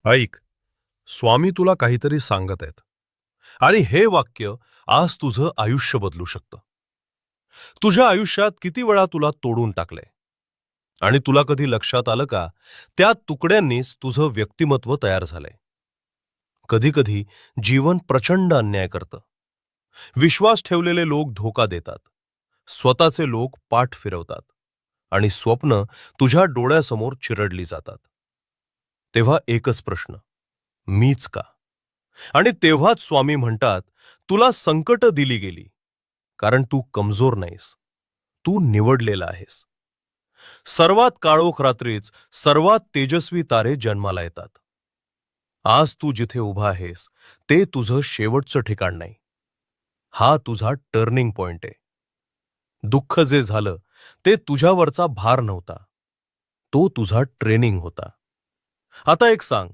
ऐक, स्वामी तुला काहीतरी सांगत आहेत आणि हे वाक्य आज तुझं आयुष्य बदलू शकतं. तुझ्या आयुष्यात किती वेळा तुला तोडून टाकलंय आणि तुला कधी लक्षात आलं का, त्या तुकड्यांनीच तुझं व्यक्तिमत्व तयार झालंय. कधी कधी जीवन प्रचंड अन्याय करतं. विश्वास ठेवलेले लोक धोका देतात. स्वतःचे लोक पाठ फिरवतात आणि स्वप्न तुझ्या डोळ्यासमोर चिरडली जातात. तेव्हा एकच प्रश्न, मीच का? आणि तेव्हाच स्वामी म्हणतात, तुला संकट दिली गेली कारण तू कमजोर नाहीस, तू निवडलेला आहेस. सर्वात काळोख रात्रीच सर्वात तेजस्वी तारे जन्माला येतात. आज तू जिथे उभा आहेस ते तुझं शेवटचं ठिकाण नाही, हा तुझा टर्निंग पॉइंट आहे. दुःख जे झालं ते तुझ्यावरचा भार नव्हता, तो तुझा ट्रेनिंग होता. आता एक सांग,